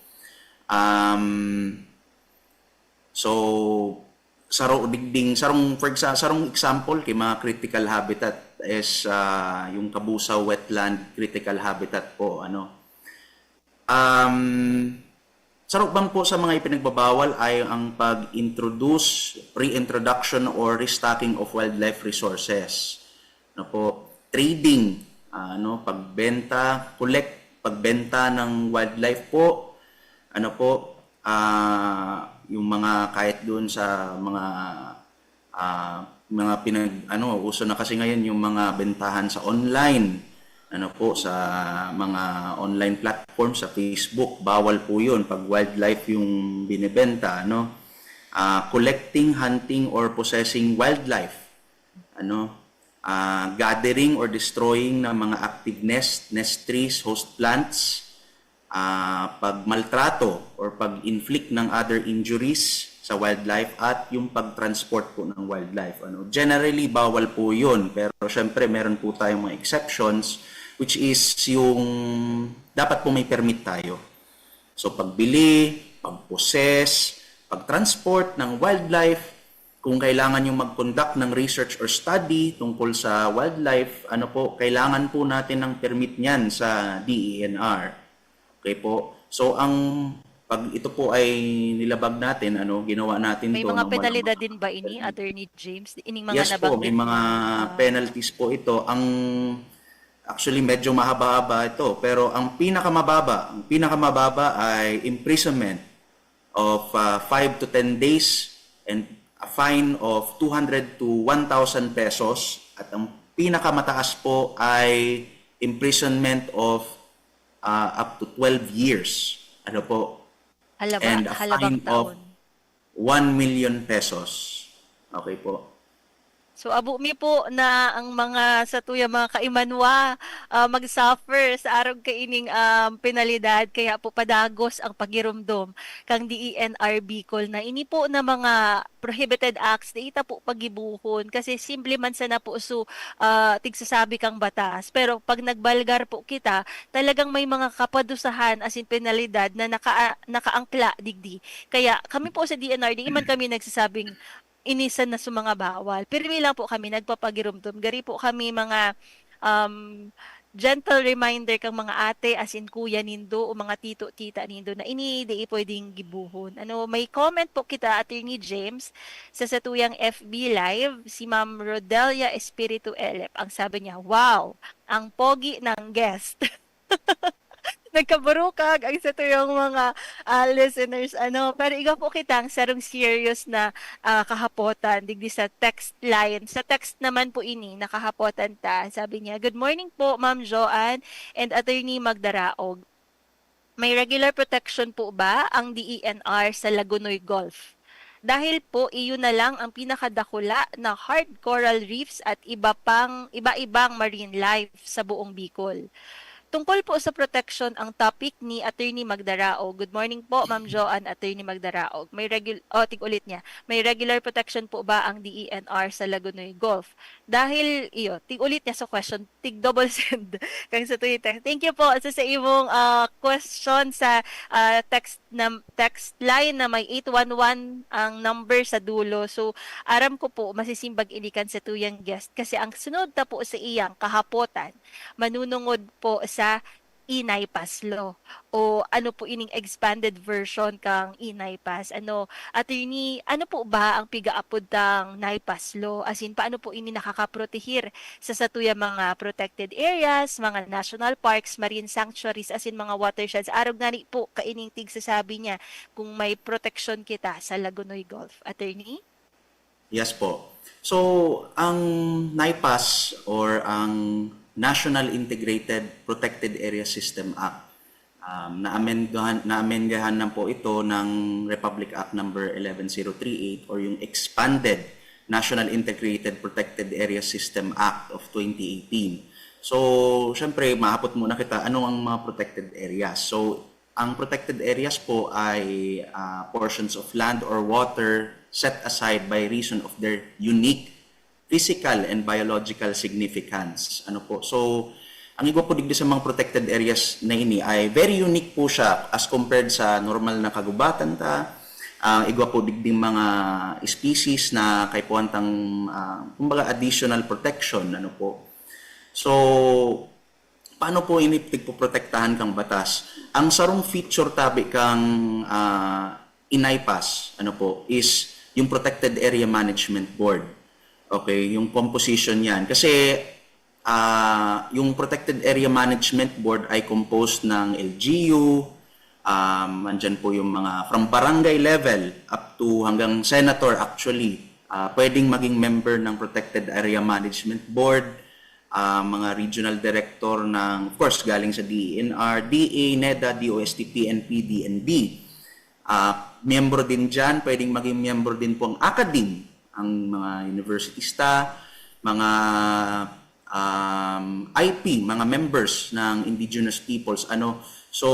So, sarong example kay mga critical habitat is yung Kabusaw Wetland Critical Habitat po, sarap bang po sa mga ipinagbabawal ay ang pag-introduce, reintroduction or restocking of wildlife resources. Trading pagbenta ng wildlife po, yung mga kahit doon sa mga uso na kasi ngayon yung mga bentahan sa online, sa mga online platform sa Facebook, bawal po yun pag wildlife yung binebenta, collecting, hunting, or possessing wildlife, gathering or destroying ng mga active nest trees, host plants, pagmaltrato or pag-inflict ng other injuries sa wildlife, at yung pag-transport po ng wildlife. Generally, bawal po yun, pero syempre meron po tayong mga exceptions, which is yung dapat po may permit tayo. So pagbili, pag-possess, pag-transport ng wildlife, kung kailangan yung mag-conduct ng research or study tungkol sa wildlife, kailangan po natin ng permit niyan sa DENR. Okay po. So pag ito po ay nilabag natin, ginawa natin May to mga ng penalidad walang- din ba ini, Attorney James? Ining mga Yes po, may nabanggit mga penalties po ito. Actually medyo mahaba-haba ito, pero ang pinakamababa ay imprisonment of 5 to 10 days and a fine of 200 to 1,000 pesos, at ang pinakamataas po ay imprisonment of up to 12 years. And a halabang fine of taon. 1 million pesos. Okay po. So abo mi po na ang mga sa tuya mga kaimanwa mag-suffer sa arog kaining penalidad, kaya po padagos ang pagirumdom kang DENR Bicol na ini po na mga prohibited acts di ita po pagibuhon kasi simple man sana po tigsasabi kang batas, pero pag nagbalgar po kita talagang may mga kapadusahan as in penalidad na nakaangkla digdi. Kaya kami po sa DNR di man kami nagsasabing inisan na sa mga bawal. Pirmi lang po kami, nagpapagirumdum. Gari po kami mga gentle reminder kang mga ate as in kuya nindo o mga tito, tita nindo na ini di pwedeng gibuhon. May comment po kita, Attorney James, sa satuyang FB Live, si Ma'am Rodelia Espiritu Elep. Ang sabi niya, wow, ang pogi ng guest. Nagkabarukag ang sa tuyong mga listeners pero iga po kitang sarong serious na kahapotan digdi sa text line. Sa text naman po ini nakahapotan ta, sabi niya, good morning po Ma'am Joanne and Attorney Magdaraog, may regular protection po ba ang DENR sa Lagunoy Gulf? Dahil po iyon na lang ang pinakadakula na hard coral reefs at iba-ibang marine life sa buong Bicol. Tungkol po sa protection ang topic ni Attorney Magdaraog. Good morning po, Ma'am Joanne, Attorney Magdaraog. Tig-ulit niya. May regular protection po ba ang DENR sa Lagunoy Gulf? Dahil tig-ulit niya sa question, tig-double send kang sa Twitter. Thank you po sa imong question sa text line na may 811 ang number sa dulo. So, aram ko po masisimbag ilikan sa tuyang guest kasi ang sunod ta po sa iyang kahapotan manunungod po sa INAIPAS law o ano po ining expanded version kang INAIPAS. Attorney, ano po ba ang pigaapod tang NAIPAS law? As in, paano po ini nakakaprotehir sa satuya mga protected areas, mga national parks, marine sanctuaries, as in mga watersheds? Arog na rin po kaining tigsasabi niya kung may protection kita sa Lagunoy Gulf. Attorney? Yes po. So, ang NAIPAS or ang National Integrated Protected Area System Act, naamendahan na po ito ng Republic Act number 11038 or yung Expanded National Integrated Protected Area System Act of 2018. So, syempre, mahapot muna kita, ano ang mga protected areas? So, ang protected areas po ay portions of land or water set aside by reason of their unique physical and biological significance. So, ang iba po digdi sa mga protected areas na ini ay very unique po siya as compared sa normal na kagubatan ta. Igwa po digdi mga species na kay puwantang kumbaga additional protection. So, paano po ini tigpoprotektahan kang batas? Ang sarong feature tabi kang INAIPAS is yung Protected Area Management Board. Okay, yung composition yan. Kasi yung Protected Area Management Board ay composed ng LGU, andyan po yung mga from barangay level up to hanggang senator actually, pwedeng maging member ng Protected Area Management Board, mga regional director ng, of course, galing sa DENR, DA, NEDA, DOST, PNP, DNB. Miyembro din dyan, pwedeng maging miyembro din po ang academe, ang mga university staff, mga IP, mga members ng indigenous peoples. So,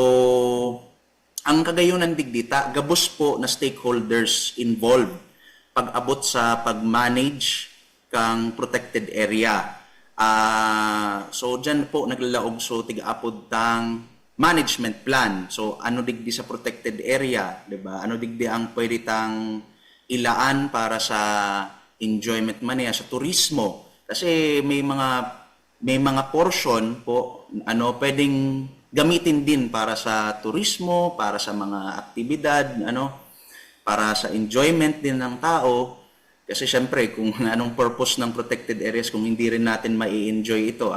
ang Kagayunan Digdita, gabos po na stakeholders involved pag-abot sa pag-manage kang protected area. So, dyan po naglalaog so tiga-apod tang management plan. So, ano digdi sa protected area, di ba? Ano digdi ang pwede tang ilaan para sa enjoyment man niya, sa turismo. Kasi may mga portion po pwedeng gamitin din para sa turismo, para sa mga aktibidad, para sa enjoyment din ng tao. Kasi syempre, kung anong purpose ng protected areas kung hindi rin natin mai-enjoy ito,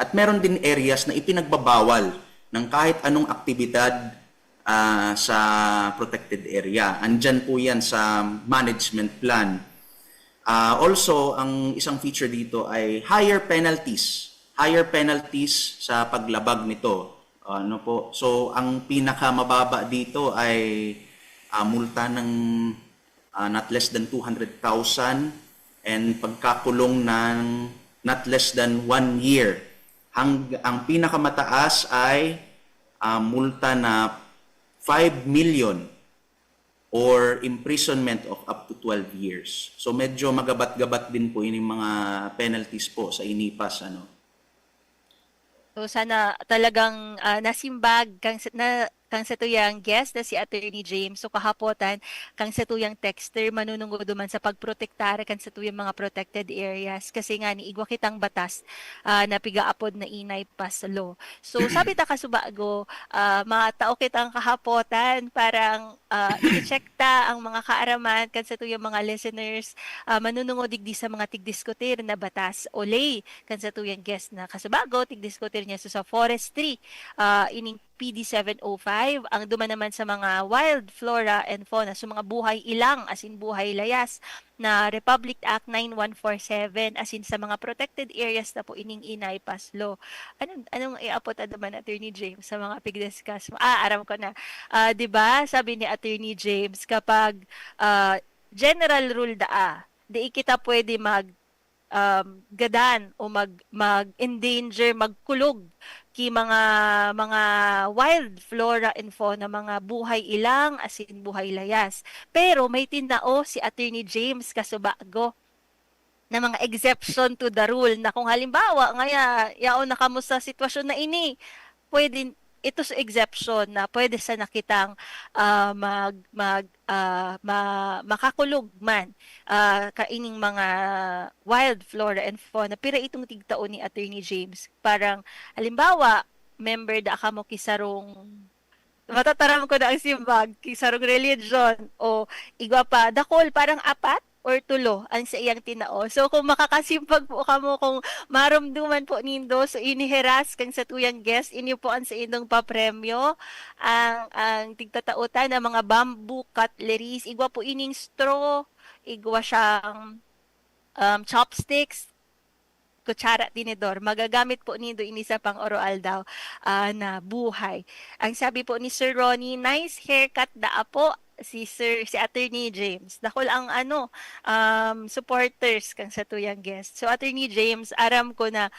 At meron din areas na ipinagbabawal ng kahit anong aktibidad sa protected area. Andyan po yan sa management plan. Also, ang isang feature dito ay higher penalties sa paglabag nito. So, ang pinakamababa dito ay multa ng not less than 200,000 and pagkakulong ng not less than 1 year. Ang pinakamataas ay multa na 5 million or imprisonment of up to 12 years. So medyo magabat-gabat din po yung mga penalties po sa inipas. So sana talagang nasimbag kang sa tuyang guest na si Attorney James. So kahapotan kang sa tuyang texter manunungod duman sa pagprotektar kan sa tuyang mga protected areas kasi nga ni igwa kitang batas na pigaapod na inay pas law. So sabi ta kasubago matao kitang kahapotan parang i-check ta ang mga kaaraman kan sa tuyang mga listeners manunungod digdi sa mga tigdiskutir na batas o lay kan sa tuyang guest na kasubago tigdiskutir niya sa forestry ining PD 705 ang duman naman sa mga wild flora and fauna so mga buhay ilang as in buhay layas na Republic Act 9147 as in sa mga protected areas na po ining inay pas law. Anong iapot duman Attorney James sa mga pigdiscuss mo? Aram ko na. 'Di ba? Sabi ni Attorney James kapag general rule di kita pwede gadan o mag-endanger, magkulog ki mga wild flora and fauna, mga buhay ilang as in buhay layas. Pero may tinao si Attorney James kasubago na mga exception to the rule na kung halimbawa ngaya yaon na kamo sa sitwasyon na ini, pwede ito sa exception na pwede sa nakitang makakulog man kaining mga wild flora and fauna. Pero itong tigtaon ni Attorney James, parang halimbawa, member da ka mo kisarong matataram ko na ang simbag, kisarong religion o igwa pa, dakol parang apat or tulo ang sa iyang tinao. So kung makakasimpag po kamo kung maramduman po nindo so iniheras kang sa tuyang guest inyo po ang sa indong papremyo ang tigtatautan ng mga bamboo cutleries igwa po ining straw igwa siyang chopsticks kutsara tinidor magagamit po nindo ini sa pang oral daw na buhay. Ang sabi po ni Sir Ronnie, nice haircut da po si Attorney James. Dakol ang supporters kang sa tuyang guest. So Attorney James, aram ko na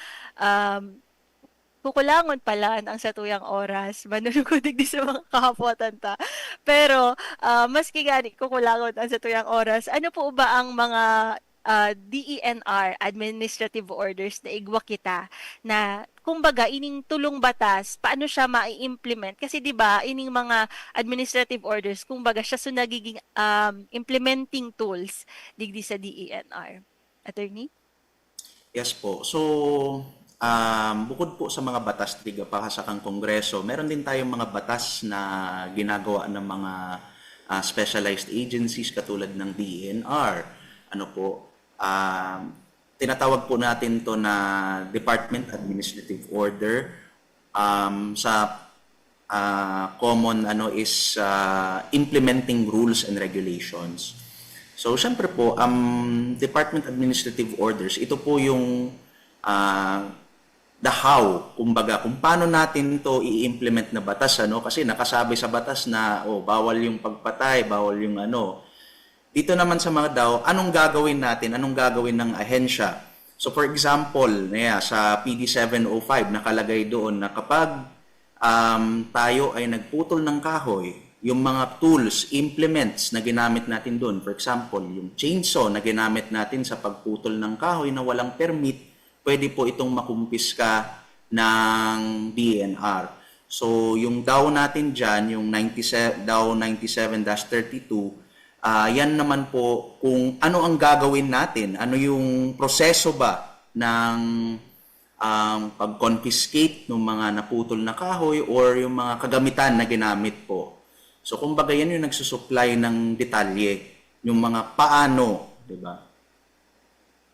kukulangon pala ang sa tuyang oras. Manunugod digdi sa mga kahapotan ta. Pero maski gani kukulangon ang sa tuyang oras, ano po ba ang mga DENR administrative orders na igwa kita na kumbaga ining tulong batas paano siya mai-implement kasi 'di ba ining mga administrative orders kumbaga siya so nagiging implementing tools digdi sa DENR. Attorney? Yes po. So bukod po sa mga batas tiga pa sa kang Kongreso, meron din tayong mga batas na ginagawa ng mga specialized agencies katulad ng DENR. tinatawag po natin to na Department Administrative Order. Sa common is implementing rules and regulations. So syempre po, Department Administrative Orders, ito po yung the how, kumbaga, kung paano natin to i-implement na batas, kasi nakasabi sa batas na bawal yung pagpatay, bawal yung Dito naman sa mga DAO, anong gagawin natin, anong gagawin ng ahensya? So for example, sa PD 705 nakalagay doon na kapag tayo ay nagputol ng kahoy, yung mga tools, implements na ginamit natin doon, for example, yung chainsaw na ginamit natin sa pagputol ng kahoy na walang permit, pwede po itong makumpiska ng DENR. So, yung DAO natin dyan, yung DAO 97-32, yan naman po kung ano ang gagawin natin, ano yung proseso ba ng pag-confiscate ng mga naputol na kahoy or yung mga kagamitan na ginamit po. So, kumbaga yan yung nagsusupply ng detalye, yung mga paano, di ba?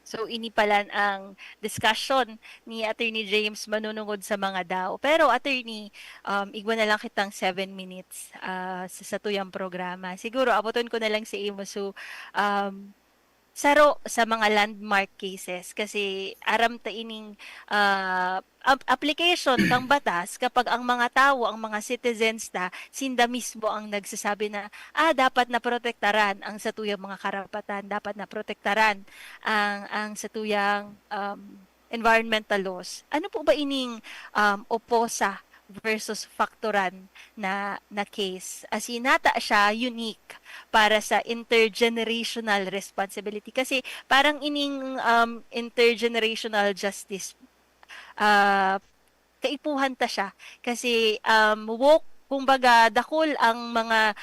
So, ini pala ang discussion ni Attorney James manunungod sa mga DAO. Pero, Attorney, igwa na lang kitang 7 minutes sa tuyang programa. Siguro, abutin ko na lang si imo. So, saro sa mga landmark cases kasi aram ta ining application kang batas kapag ang mga tao, ang mga citizens ta sinda mismo ang nagsasabi na dapat na protektaran ang satuyang mga karapatan, dapat na protektaran ang satuyang environmental laws. Ano po ba ining oposa versus factoran na case? As in, nata siya unique para sa intergenerational responsibility. Kasi parang ining intergenerational justice, kaipuhan ta siya. Kasi kumbaga, dakol ang mga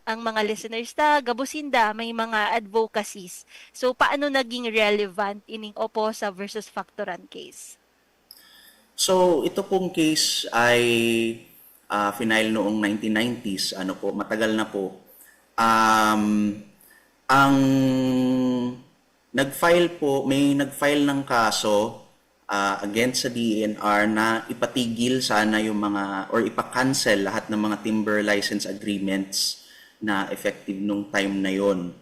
ang mga listeners ta, gabusinda, may mga advocacies. So, paano naging relevant ining oposa versus factoran case? So, ito pong case ay final noong 1990s, matagal na po. Ang may nag-file ng kaso against sa DENR na ipatigil sana yung mga, or ipa-cancel lahat ng mga timber license agreements na effective nung time na yon.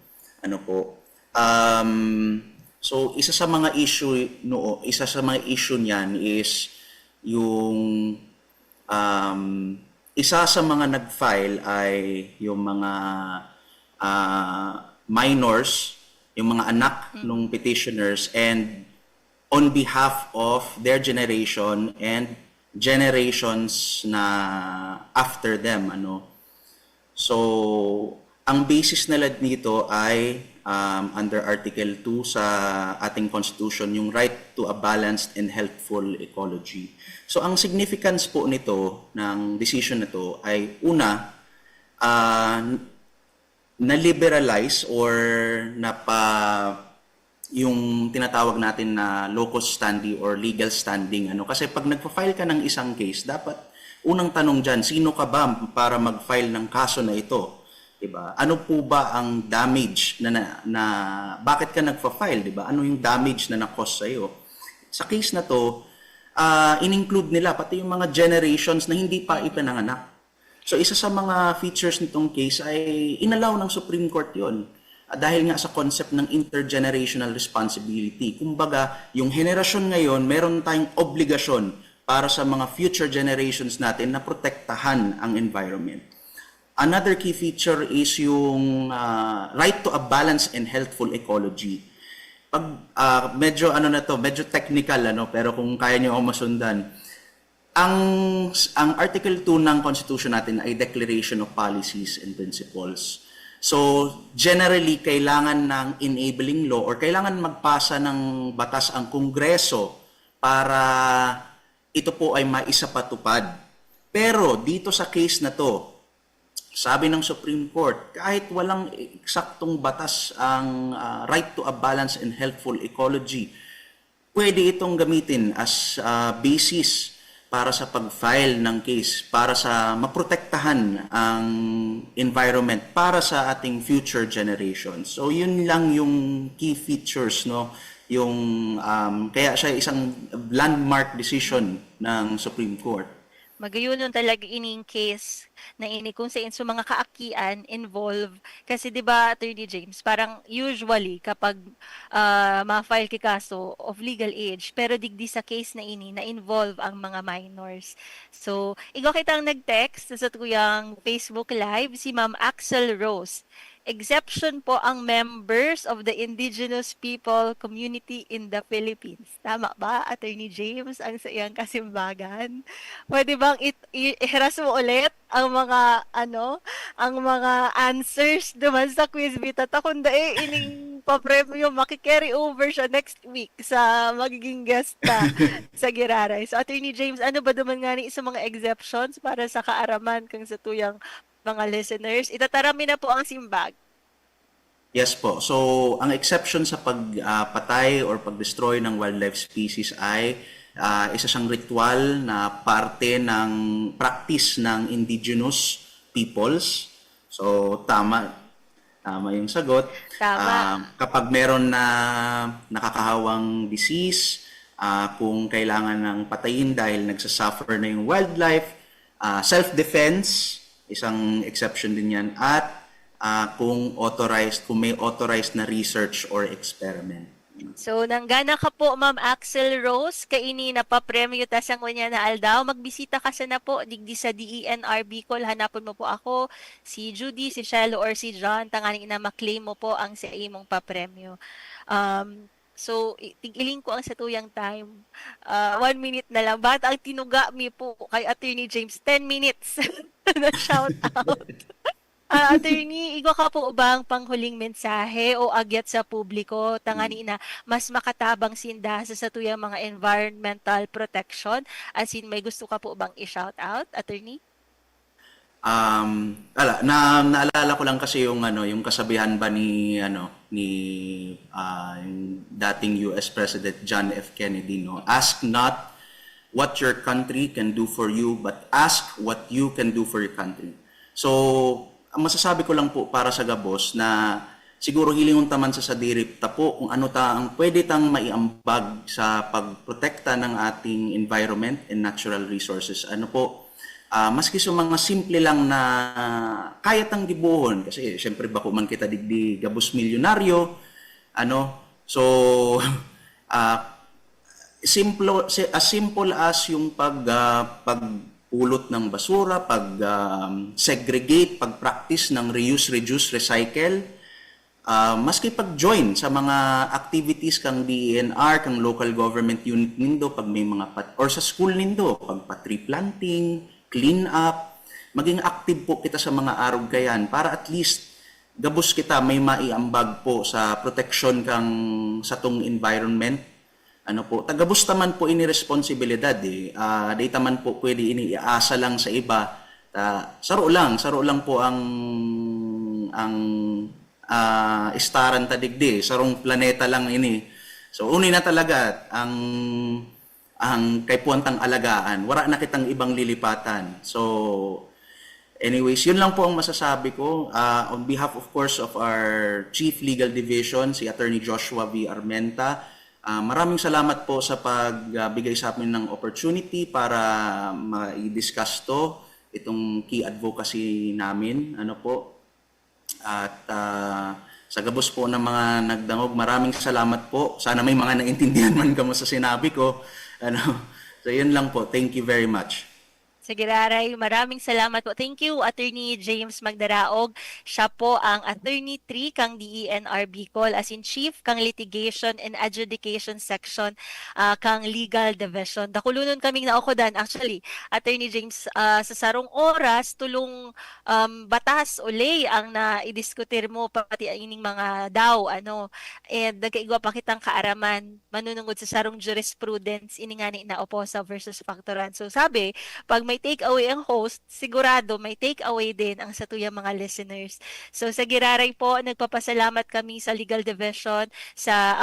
So, isa sa mga issue niyan is yung isa sa mga nag-file ay yung mga minors, yung mga anak ng petitioners, and on behalf of their generation and generations na after them. So, ang basis nila dito ay under Article 2 sa ating Constitution, yung right to a balanced and healthful ecology. So, ang significance po nito, ng decision na to, ay una, na-liberalize or yung tinatawag natin na locus standi or legal standing. Kasi pag nagpa-file ka ng isang case, dapat unang tanong dyan, sino ka ba para mag-file ng kaso na ito? Diba? Ano po ba ang damage na bakit ka nagfa-file, diba? Ano yung damage na na-cause sa'yo? Sa case na to, in-include nila pati yung mga generations na hindi pa ipinanganak. So isa sa mga features nitong case ay inallow ng Supreme Court yon. Dahil nga sa concept ng intergenerational responsibility. Kumbaga, yung henerasyon ngayon, meron tayong obligasyon para sa mga future generations natin na protektahan ang environment. Another key feature is yung right to a balanced and healthful ecology. Pag medyo medyo technical pero kung kaya niyo ako masundan. Ang Article 2 ng Constitution natin ay Declaration of Policies and Principles. So, generally kailangan ng enabling law or kailangan magpasa ng batas ang Kongreso para ito po ay maisapatupad. Pero dito sa case na to, sabi ng Supreme Court, kahit walang eksaktong batas ang right to a balanced and healthful ecology, pwede itong gamitin as basis para sa pag-file ng case, para sa maprotektahan ang environment para sa ating future generations. So yun lang yung key features yung kaya siya isang landmark decision ng Supreme Court. Magayunon talaga ining case na ini kung sa mga kaakian involved kasi 'di ba Attorney James parang usually kapag ma-file ki kaso of legal age pero digdi sa case na ini na involve ang mga minors. So igo kitang nag-text sa tuyang Facebook live si Ma'am Axel Rose. Exception po ang members of the indigenous people community in the Philippines. Tama ba, Attorney James, ang sa iyang kasimbagan? Pwede bang ihiras mo ulit ang mga ang mga answers duman sa quiz bita ta kunda ining pa-premyo maki-carry over siya next week sa magiging guest ta sa Giraray. So Attorney James, ano ba duman nga ni sa mga exceptions para sa kaaraman kang sa tuyang mga listeners? Itatarami na po ang simbag. Yes po. So, ang exception sa pagpatay or pag-destroy ng wildlife species ay isa siyang ritual na parte ng practice ng indigenous peoples. So, tama yung sagot. Tama. Kapag meron na nakakahawang disease, kung kailangan ng patayin dahil nagsasuffer na yung wildlife, self-defense, isang exception din yan, at kung may authorized na research or experiment. So, nanggana ka po, Ma'am Axel Rose, kaini na pa-premyo ta sang kanya na aldaw. Magbisita ka sa na po, digdi sa DENR Bicol. Hanapon mo po ako, si Judy, si Shiloh, or si John. Tanganing na maklaim mo po ang sa imong pa-premyo. So, tigiling ko ang sa tuyang time. 1 minute na lang. Ba't ang tinuga mi po kay Attorney James? 10 minutes na shout out. Attorney, igo ka po bang panghuling mensahe o agyat sa publiko tangani na mas makatabang sinda sa tuyang mga environmental protection? As in, may gusto ka po bang i-shout out, Attorney? Naalala ko lang kasi yung kasabihan ba ni yung dating US President John F. Kennedy, no? Ask not what your country can do for you, but ask what you can do for your country. So, ang masasabi ko lang po para sa Gabos na siguro hilingon taman sa sadirip ta po kung ano ta ang pwede tang maiambag sa pagprotekta ng ating environment and natural resources. Maski sa mga simple lang na kaya tang dibuhon kasi syempre bako man kita digdi Gabos milyonaryo, so as simple as yung pagpulot ng basura, segregate, pag-practice ng reuse, reduce, recycle, maski pag-join sa mga activities kang DENR, kang local government unit nindo, pag may mga or sa school nindo, pag-tree planting, clean up, maging active po kita sa mga arog kayan para at least Gabos kita may maiambag po sa protection kang sa tong environment. Tagabos taman po ini responsibilidad di taman po pwede ini iasa lang sa iba. Saro lang po ang istaran ta digdi, sarong planeta lang ini. So uni na talaga ang kay puwantang alagaan, wala na kitang ibang lilipatan. So anyways, yun lang po ang masasabi ko. On behalf of course of our Chief Legal Division, si Attorney Joshua V. Armenta, maraming salamat po sa pagbigay sa amin ng opportunity para ma-discuss itong key advocacy namin. At sa gabos po ng mga nagdangog, maraming salamat po. Sana may mga naintindihan man kamo sa sinabi ko. So yun lang po. Thank you very much. Sige, Raray, maraming salamat po. Thank you, Attorney James Magdaraog. Siya po ang Attorney 3 kang DENR Bicol, as in Chief kang Litigation and Adjudication Section kang Legal Division. Dakulunon kaming naukodan. Actually, Attorney James, sa sarong oras, tulong batas o lay ang na-idiskutir mo pati ining mga daw, and nagkaigwa pa kitang kaaraman, manunungod sa sarong jurisprudence, ini nga ni na Oposa versus Factoran. So sabi, pag may take away ang host, sigurado may take away din ang sa tuyang mga listeners. So sa Giraray po, nagpapasalamat kami sa Legal Division sa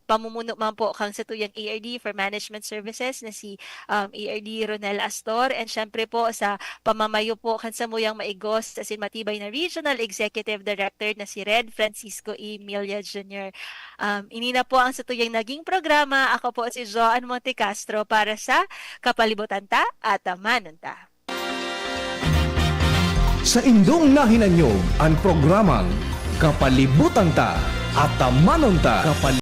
pamumuno man po kang sa tuyang ARD for Management Services na si ARD Ronel Astor, and syempre po sa pamamayo po kan sa muyang maigos as in matibay na Regional Executive Director na si Red Francisco Emilia Jr. Ini na po ang sa tuyang naging programa. Ako po si Joan Montecastro para sa Kapalibutan ta at Manunta. Sa indong nahinan nyo ang programang Kapalibutan ta at Manunta.